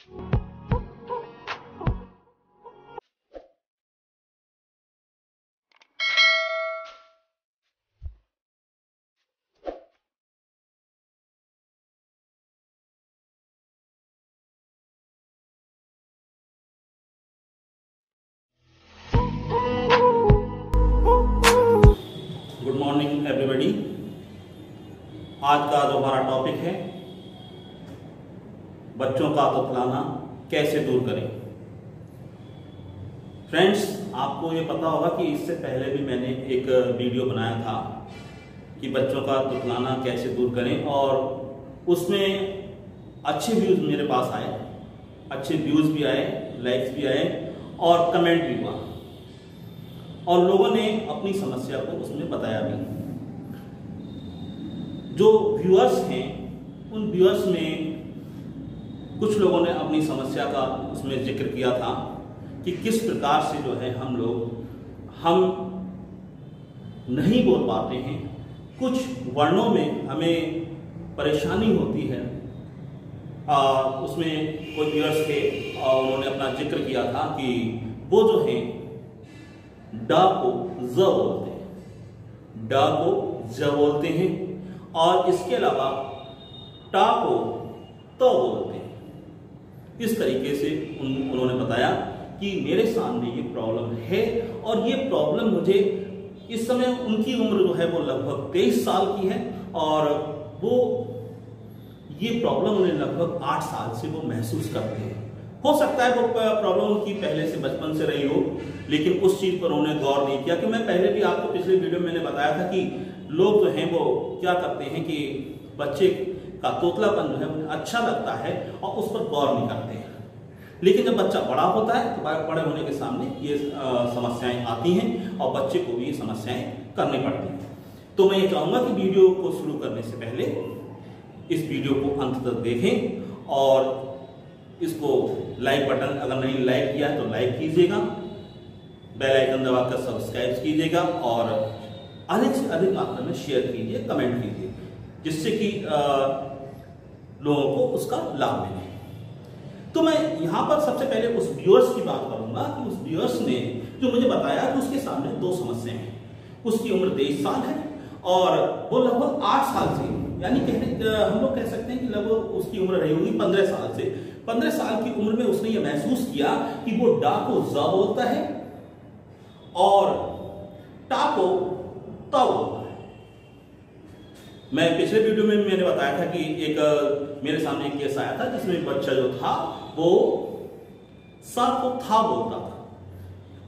Good morning everybody. आज का जो हमारा टॉपिक है, बच्चों का तुतलाना कैसे दूर करें। फ्रेंड्स, आपको ये पता होगा कि इससे पहले भी मैंने एक वीडियो बनाया था कि बच्चों का तुतलाना कैसे दूर करें, और उसमें अच्छे व्यूज मेरे पास आए, अच्छे व्यूज भी आए, लाइक्स भी आए और कमेंट भी हुआ, और लोगों ने अपनी समस्या को उसमें बताया भी। जो व्यूअर्स हैं, उन व्यूअर्स में कुछ लोगों ने अपनी समस्या का उसमें जिक्र किया था कि किस प्रकार से जो है हम नहीं बोल पाते हैं, कुछ वर्णों में हमें परेशानी होती है। उसमें कोई व्यूअर्स थे और उन्होंने अपना जिक्र किया था कि वो जो है ड को ज बोलते हैं, ड को ज बोलते हैं, और इसके अलावा टा को त बोलते हैं। इस तरीके से उन्होंने बताया कि मेरे सामने ये प्रॉब्लम है, और ये प्रॉब्लम मुझे इस समय, उनकी उम्र जो है वो लगभग 23 साल की है, और वो ये प्रॉब्लम उन्हें लगभग 8 साल से वो महसूस करते हैं। हो सकता है वो प्रॉब्लम उनकी पहले से, बचपन से रही हो, लेकिन उस चीज पर उन्होंने गौर नहीं किया। कि मैं पहले भी आपको पिछले वीडियो में मैंने बताया था कि लोग जो हैं वो क्या करते हैं कि बच्चे का तोतलापन जो है उन्हें अच्छा लगता है और उस पर गौर नहीं करते हैं, लेकिन जब बच्चा बड़ा होता है तो बड़े होने के सामने ये समस्याएं आती हैं और बच्चे को भी ये समस्याएं करनी पड़ती हैं। तो मैं ये चाहूंगा कि वीडियो को शुरू करने से पहले इस वीडियो को अंत तक देखें, और इसको लाइक बटन अगर नहीं लाइक किया है तो लाइक कीजिएगा, बेल आइकन दबाकर सब्सक्राइब कीजिएगा, और अधिक से अधिक मात्रा में शेयर कीजिए, कमेंट कीजिए, जिससे कि लोगों को उसका लाभ मिले। तो मैं यहां पर सबसे पहले उस व्यूअर्स की बात करूंगा कि उस व्यूअर्स ने जो मुझे बताया कि उसके सामने 2 समस्याएं हैं। उसकी उम्र 23 साल है और वो लगभग 8 साल से, यानी हम लोग कह सकते हैं कि लगभग उसकी उम्र रही होगी 15 साल से। 15 साल की उम्र में उसने ये महसूस किया कि वो डा को ज बोलता है और टा को त बोलता है। मैं पिछले वीडियो में मैंने बताया था कि एक मेरे सामने एक केस आया था जिसमें एक बच्चा जो था वो सा को था बोलता था,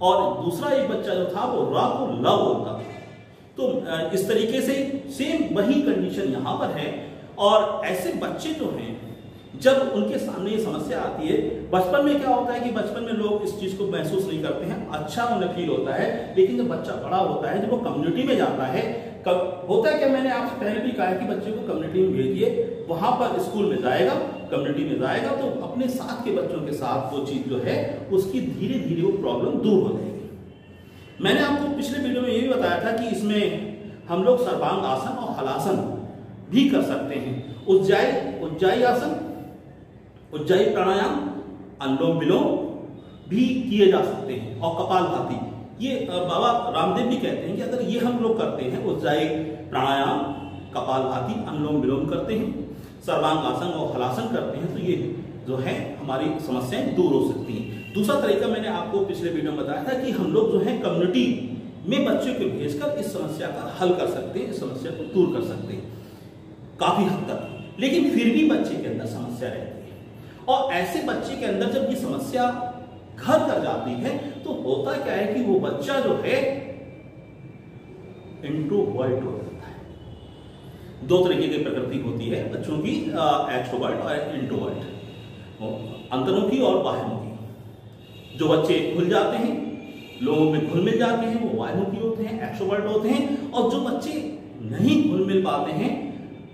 और दूसरा एक बच्चा जो था वो रा को ल बोलता था। तो इस तरीके से सेम वही कंडीशन यहां पर है। और ऐसे बच्चे जो हैं, जब उनके सामने ये समस्या आती है, बचपन में क्या होता है कि बचपन में लोग इस चीज को महसूस नहीं करते हैं, अच्छा उन्हें फील होता है, लेकिन जब बच्चा बड़ा होता है, जब वो कम्युनिटी में जाता है, होता है क्या, मैंने आपसे पहले भी कहा है कि बच्चे को कम्युनिटी में भेजिए, वहां पर स्कूल में जाएगा, कम्युनिटी में जाएगा, तो अपने साथ के बच्चों के साथ वो चीज जो है उसकी धीरे धीरे वो प्रॉब्लम दूर हो जाएगी। मैंने आपको पिछले वीडियो में ये भी बताया था कि इसमें हम लोग सर्वांग आसन और हलासन भी कर सकते हैं। उज्जाई आसन, उज्जाई प्राणायाम, अनुलोम विलोम भी किए जा सकते हैं, और कपालभाति। ये बाबा रामदेव भी कहते हैं कि अगर ये हम लोग करते हैं, उज्जाई प्राणायाम, कपालभाति, अनुलोम विलोम करते हैं, सर्वांग आसन और हलासन करते हैं, तो ये जो है हमारी समस्याएं दूर हो सकती हैं। दूसरा तरीका मैंने आपको पिछले वीडियो में बताया था कि हम लोग जो है कम्युनिटी में बच्चों को भेजकर इस समस्या का हल कर सकते हैं, इस समस्या को दूर कर सकते हैं काफी हद तक। लेकिन फिर भी बच्चे के अंदर समस्या रहती है, और ऐसे बच्चे के अंदर जब ये समस्या घर कर जाती है तो होता क्या है कि वो बच्चा जो है इंट्रोवर्ट हो जाता है। 2 तरीके की प्रकृति होती है बच्चों की, एक्सट्रोवर्ट और इंट्रोवर्ट, अंतर्मुखी और बाह्यमुखी। जो बच्चे खुल जाते हैं, लोगों में घुल मिल जाते हैं, वो बाह्यमुखी होते हैं, एक्सट्रोवर्ट होते हैं। और जो बच्चे नहीं घुल मिल पाते हैं,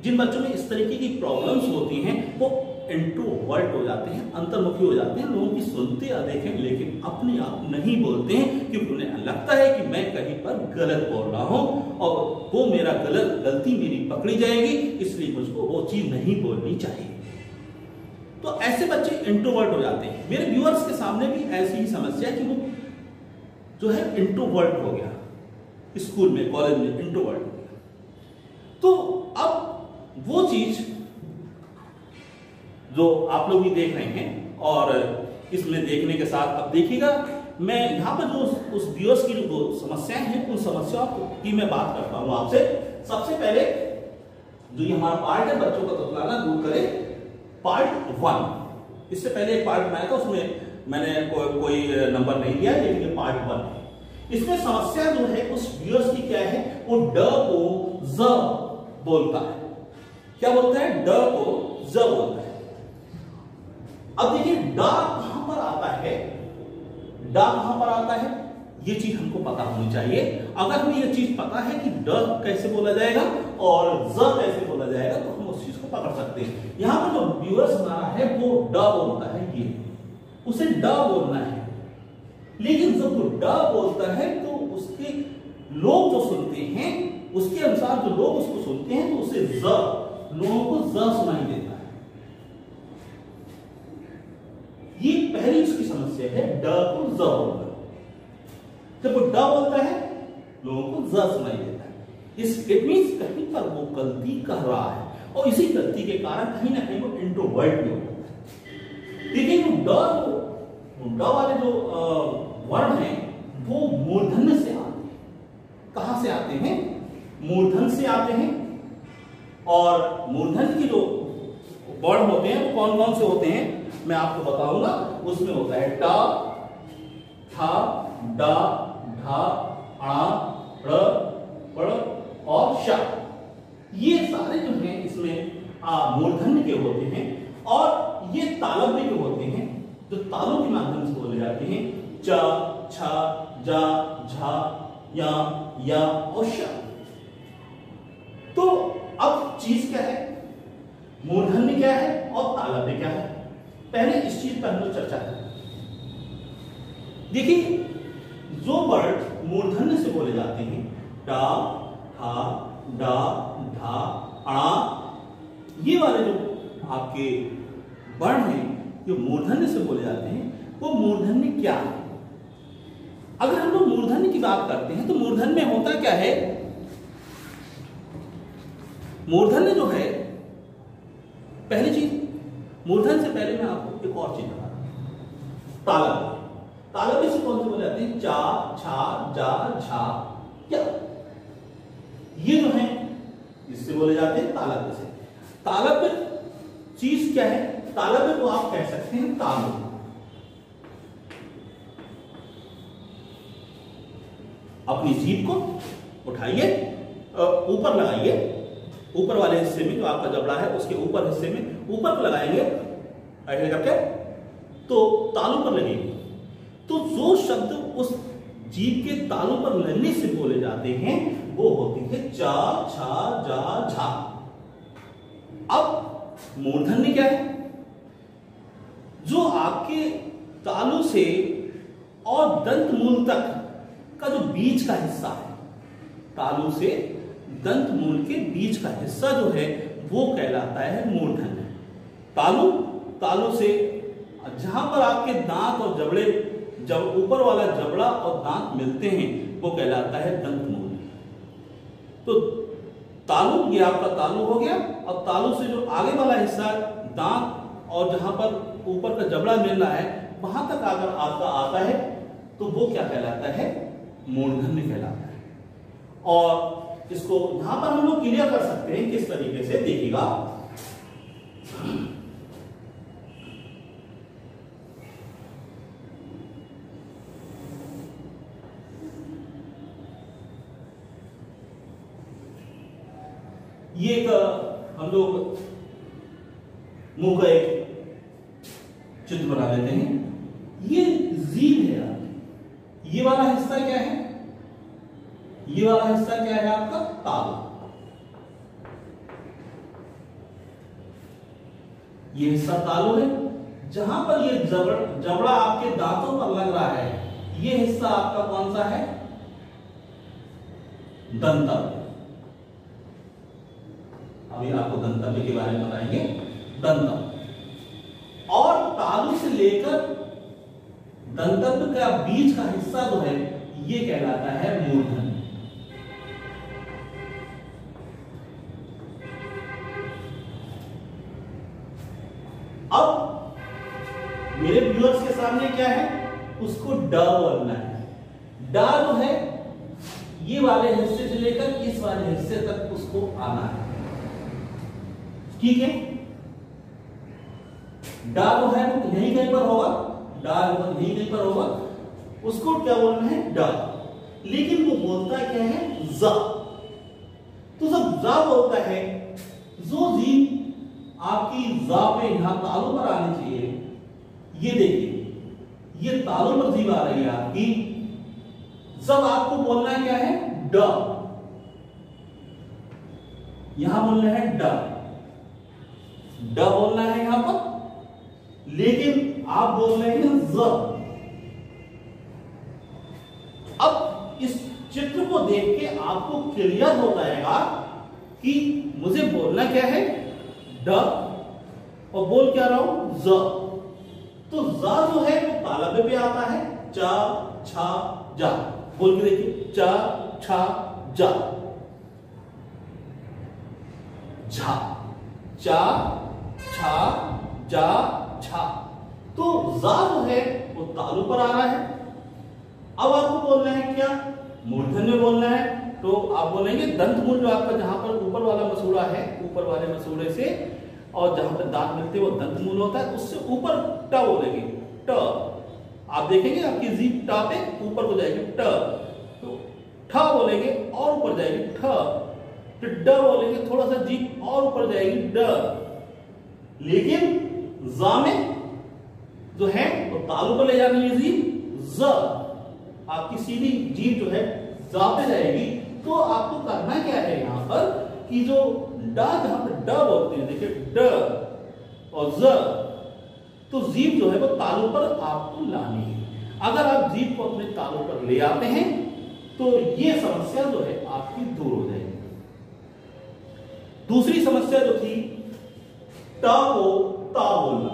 जिन बच्चों में इस तरीके की प्रॉब्लम्स होती हैं, वो इंट्रोवर्ट हो जाते हैं, अंतर्मुखी हो जाते हैं। लोगों की सुनते या देखें, लेकिन अपने आप नहीं बोलते हैं, क्योंकि उन्हें लगता है कि मैं कहीं पर गलत बोल रहा हूं और वो मेरा गलती मेरी पकड़ी जाएगी, इसलिए मुझको वो चीज नहीं बोलनी चाहिए। तो ऐसे बच्चे इंट्रोवर्ट हो जाते हैं। मेरे व्यूअर्स के सामने भी ऐसी ही समस्या है कि वो जो है इंट्रोवर्ट हो गया, स्कूल में कॉलेज में इंट्रोवर्ट हो गया। तो अब वो चीज जो आप लोग भी देख रहे हैं और इसमें देखने के साथ अब देखिएगा, मैं यहाँ पर जो उस व्यूअर्स की जो समस्याएं हैं उन समस्याओं की मैं बात करता हूँ आपसे। सबसे पहले जो ये हमारा पार्ट है बच्चों का ततलाना दूर करे, पार्ट 1। इससे पहले एक पार्ट बनाया था, उसमें मैंने कोई नंबर नहीं दिया, लेकिन ये पार्ट 1 है। इसमें समस्या जो है उस व्यूअर्स की क्या है, वो ड को ज बोलता है। क्या बोलता है? ड को ज बोलता है। अब देखिए डा कहां पर आता है, डा कहां पर आता है, ये चीज हमको पता होनी चाहिए। अगर हमें ये चीज पता है कि ड कैसे बोला जाएगा और ज कैसे बोला जाएगा, तो हम उस चीज को पकड़ सकते हैं। यहां पर जो व्यूअर्स हमारा है वो ड बोलता है, ये उसे ड बोलना है। लेकिन जब वो ड बोलता है तो उसके लोग जो सुनते हैं, उसके अनुसार जो लोग उसको सुनते हैं, तो उसे ज, लोगों को ज सुनाई देता है। ये पहली उसकी समस्या है, ड को ज बोलना। जब वो ड बोलता है लोगों को ज सुनाई देता है। इस इट मींस कहीं पर वो गलती कर रहा है और इसी गलती के कारण कहीं ना कहीं वो इंट्रोवर्ट भी होता है। लेकिन ड वाले जो वर्ण हैं वो मूर्धन्य से आते हैं। कहां से आते हैं? मूर्धन्य से आते हैं। और मूर्धन्य के जो वर्ण होते हैं वो कौन कौन से होते हैं मैं आपको बताऊंगा। उसमें होता है टा, ठा, डा, ढा, आ, ड़, पड़ और शा। ये सारे जो हैं इसमें मूर्धन्य के होते हैं और ये तालव्य के होते हैं, जो तालों के माध्यम से बोले जाते हैं। च, छ, जा, झा, या और श। तो अब चीज क्या है, मूर्धन्य क्या है और तालव्य क्या है, पहले इस चीज पर हम लोग चर्चा करें। देखिए जो वर्ड मूर्धन्य से बोले जाते हैं, टा, ठा, डा, ढा, अणा, ये वाले जो आपके वर्ण हैं जो मूर्धन्य से बोले जाते हैं, वो मूर्धन्य क्या है? अगर हम लोग मूर्धन्य की बात करते हैं तो मूर्धन्य में होता क्या है? मूर्धन्य जो है, पहली चीज, मूर्धन्य से पहले मैं आपको एक और चीज बता रहा हूं, तालव्य। तालव्य से कौन से बोले जाते हैं? चा, छा, जा, झा, या। ये जो है इससे बोले जाते हैं तालव्य से। तालव्य चीज क्या है? तालव्य को आप कह सकते हैं तालु। अपनी जीभ को उठाइए, ऊपर लगाइए, ऊपर वाले हिस्से में जो आपका जबड़ा है उसके ऊपर हिस्से में ऊपर लगाएंगे ऐसे करके, तो तालु पर लगेगी। तो जो शब्द उस जीभ के तालु पर लगने से बोले जाते हैं वो होते हैं चा, छा, जा, झा। अब मूर्धन्य क्या है? जो आपके तालु से और दंत मूल तक का जो बीच का हिस्सा है, तालु से दंत मूल के बीच का हिस्सा जो है वो कहलाता है मूर्धन्य। तालु से जहां पर आपके दांत और जबड़े, जब ऊपर वाला जबड़ा और दांत मिलते हैं वो कहलाता है दंत मूल। तो तालु, ये आपका तालु हो गया। और तालु से जो आगे वाला हिस्सा दांत और जहां पर ऊपर का जबड़ा मिल रहा है वहां तक अगर आपका आता है तो वो क्या कहलाता है? मूर्धन्य कहलाता है। और इसको यहां पर हम लोग क्लियर कर सकते हैं किस तरीके से, देखिएगा। ये एक हम लोग मुंह का एक चित्र बना लेते हैं। ये जीभ है आपकी, ये वाला हिस्सा क्या है? ये वाला हिस्सा क्या है आपका? तालु। ये हिस्सा तालु है। जहां पर ये जबड़ा आपके दांतों पर लग रहा है, ये हिस्सा आपका कौन सा है? दंतव्य। अभी आपको दंतव्य के बारे में बताएंगे। दंतव्य लेकर दंतत्व का बीच का हिस्सा जो है ये कहलाता है मूर्धन्य। अब मेरे व्यूअर्स के सामने क्या है, उसको ड बोलना है। ड जो है ये वाले हिस्से से लेकर इस वाले हिस्से तक उसको आना है, ठीक है। डा जो है वो यहीं कहीं पर होगा, डा यहीं कहीं पर होगा, उसको क्या बोलना है, डा। लेकिन वो बोलता क्या है, जा। तो जब जा बोलता है, जो जीभ आपकी जा पे यहां तालू पर आनी चाहिए, ये देखिए ये तालू पर जीभ आ रही है आपकी, जब आपको बोलना है क्या है, ड। यहां बोलना है ड, ड बोलना है यहां पर, लेकिन आप बोल रहे हैं ज। अब इस चित्र को देख के आपको क्लियर हो जाएगा कि मुझे बोलना क्या है, ड, और बोल क्या रहा हूं, ज। तो ज जो है वो तालव्य पे आता है, चा छा जा। बोल के देखिए, चा छा जा, झा, चा छा जा छा। तो जा जो है वो तालु पर आ रहा है। अब आपको बोलना है क्या, मूर्धन्य में बोलना है, तो आप बोलेंगे दंत मूल जो आपका जहां पर ऊपर वाला मसूड़ा है, ऊपर वाले मसूड़े से और जहां पर दांत मिलते हैं वो दंत मूल होता है, उससे ऊपर ट बोलेंगे, ट। आप देखेंगे आपकी जीभ ट पे ऊपर को जाएगी, ट। तो ठ बोलेंगे और ऊपर जाएगी, ठ। फिर ड बोलेंगे, थोड़ा सा जीभ और ऊपर जाएगी, ड। लेकिन जा में जो है तो तालु पर ले जाने वाली जीभ ज, आपकी सीधी जीभ जो है जा पे जाएगी। तो आपको करना क्या है यहां पर कि जो ड जहां पर ड बोलते हैं, देखिए ड और ज, तो जीभ जो है वो तालु पर आपको लानी है। अगर आप जीभ को अपने तालु पर ले आते हैं तो ये समस्या जो है आपकी दूर हो जाएगी। दूसरी समस्या जो थी, ट को ता बोलना,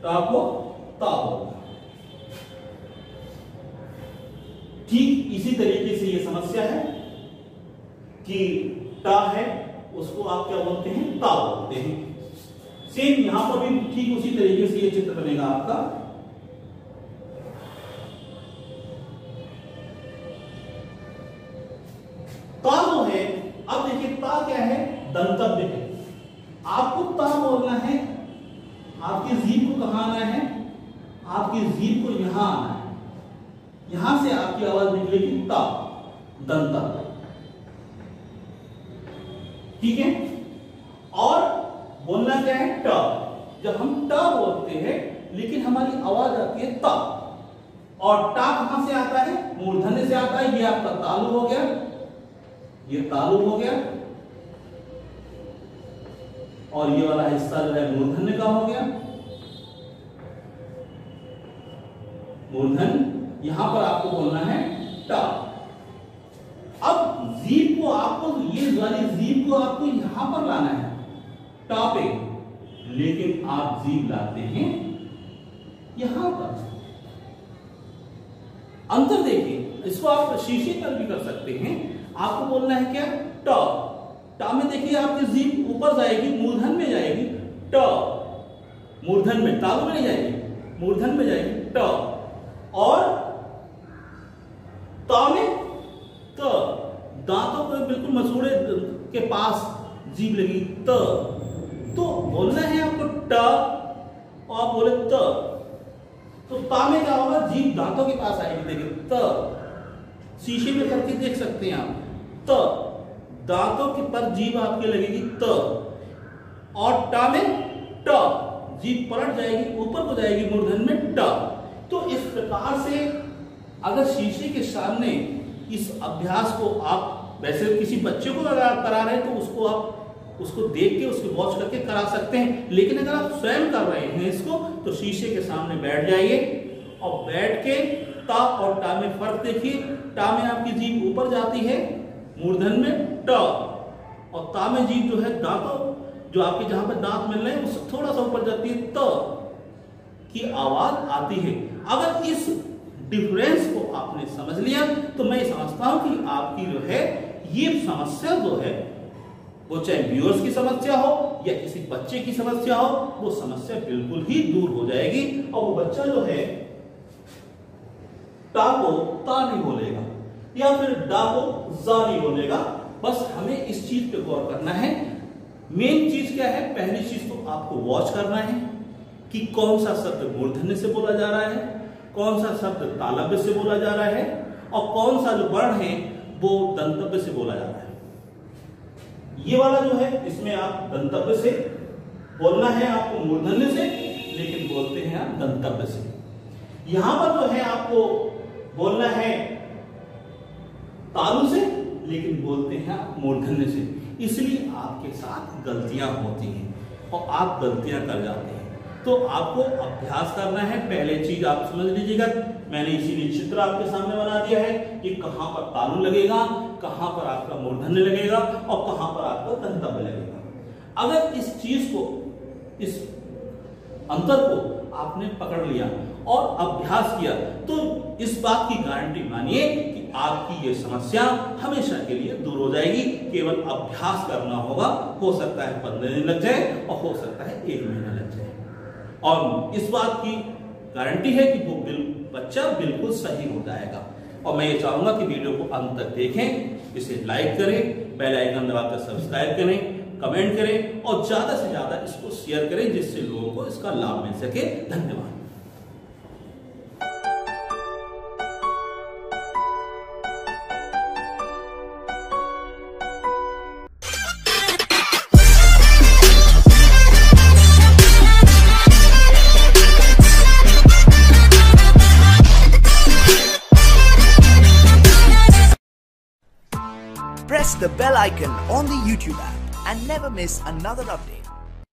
टा को ता बोलना। ठीक इसी तरीके से ये समस्या है कि टा है उसको आप क्या बोलते हैं, ता बोलते हैं। सेम यहां पर भी ठीक उसी तरीके से ये चित्र बनेगा आपका। ता जो है, अब देखिए ता क्या है, दंतव्य है। आपको ता बोलना है, आपकी जीभ को कहां आना है, आपकी जीभ को यहां आना है, यहां से आपकी आवाज निकलेगी ता, दंतव्य, ठीक है। और बोलना क्या है, ट। जब हम ट बोलते हैं लेकिन हमारी आवाज आती है ता, और टा कहां से आता है, मूर्धन्य से आता है। ये आपका तालु हो गया, ये तालु हो गया, और ये वाला हिस्सा जो है मूर्धन्य का हो गया। मूर्धन्य, यहां पर आपको बोलना है टा। अब जीभ को आपको, ये वाली जीभ को आपको यहां पर लाना है, टा पे, लेकिन आप जीभ लाते हैं यहां पर। अंतर देखिए, इसको आप शीशे पर भी कर सकते हैं। आपको बोलना है क्या, ट। टा में देखिए आपकी जीभ ऊपर जाएगी, मूर्धन में जाएगी, ट। मूर्धन में, तालु में नहीं जाएगी, मूर्धन में जाएगी, ट। और ता में त, दांतों पर बिल्कुल मसूड़े के पास जीभ लगी, त। तो बोलना है आपको ट, और आप बोले त। तो ता में क्या होगा, जीभ दांतों के पास आएगी, देखिए त। शीशे में करके देख सकते हैं आप, त। दांतों के पर जीभ आपके लगेगी त, और टा में ट, जीभ पलट जाएगी, ऊपर को जाएगी, मूर्धन में ट। तो इस प्रकार से अगर शीशे के सामने इस अभ्यास को आप, वैसे किसी बच्चे को अगर आप करा रहे हैं तो उसको आप उसको देख के, उसको वॉच करके करा सकते हैं। लेकिन अगर आप स्वयं कर रहे हैं इसको, तो शीशे के सामने बैठ जाइए और बैठ के ता और टा में फर्क देखिए। टा में आपकी जीभ ऊपर जाती है, मूर्धन में ट, और ता में जीभ जो है दांतों, जो आपके जहां पर दांत मिल रहे हैं उससे थोड़ा सा ऊपर जाती है, त। की आवाज आती है। अगर इस डिफरेंस को आपने समझ लिया तो मैं समझता हूं कि आपकी जो है ये समस्या जो है, वो चाहे व्यूअर्स की समस्या हो या किसी बच्चे की समस्या हो, वो समस्या बिल्कुल ही दूर हो जाएगी और वो बच्चा जो है टा को ता नहीं बोलेगा या फिर डा को जा नहीं बोलेगा। बस हमें इस चीज पे गौर करना है। मेन चीज क्या है, पहली चीज तो आपको वॉच करना है कि कौन सा शब्द मूर्धन्य से बोला जा रहा है, कौन सा शब्द तालव्य से बोला जा रहा है और कौन सा जो वर्ण है वो दंतव्य से बोला जा रहा है। ये वाला जो है इसमें आप दंतव्य से बोलना है, आपको मूर्धन्य से, लेकिन बोलते हैं आप दंतव्य से। यहां पर जो है आपको बोलना है तालु से, लेकिन बोलते हैं आप मूर्धन्य से। इसलिए आपके साथ गलतियां होती हैं और आप गलतियां कर जाते हैं। तो आपको अभ्यास करना है। पहले चीज आप समझ लीजिएगा, मैंने इसीलिए चित्र आपके सामने बना दिया है कि कहां पर तालु लगेगा, कहां पर आपका मूर्धन्य लगेगा और कहां पर आपका दंतव्य लगेगा। अगर इस चीज को, इस अंतर को आपने पकड़ लिया और अभ्यास किया तो इस बात की गारंटी मानिए कि आपकी ये समस्या हमेशा के लिए दूर हो जाएगी। केवल अभ्यास करना होगा। हो सकता है 15 दिन लग जाए और हो सकता है 1 महीना लग जाए। और इस बात की गारंटी है कि वो बच्चा बिल्कुल सही हो जाएगा। और मैं ये चाहूंगा कि वीडियो को अंत तक देखें, इसे लाइक करें, बेल आइकन दबाकर सब्सक्राइब करें, कमेंट करें और ज्यादा से ज्यादा इसको शेयर करें जिससे लोगों को इसका लाभ मिल सके। धन्यवाद। Press the bell icon on the YouTube app and never miss another update.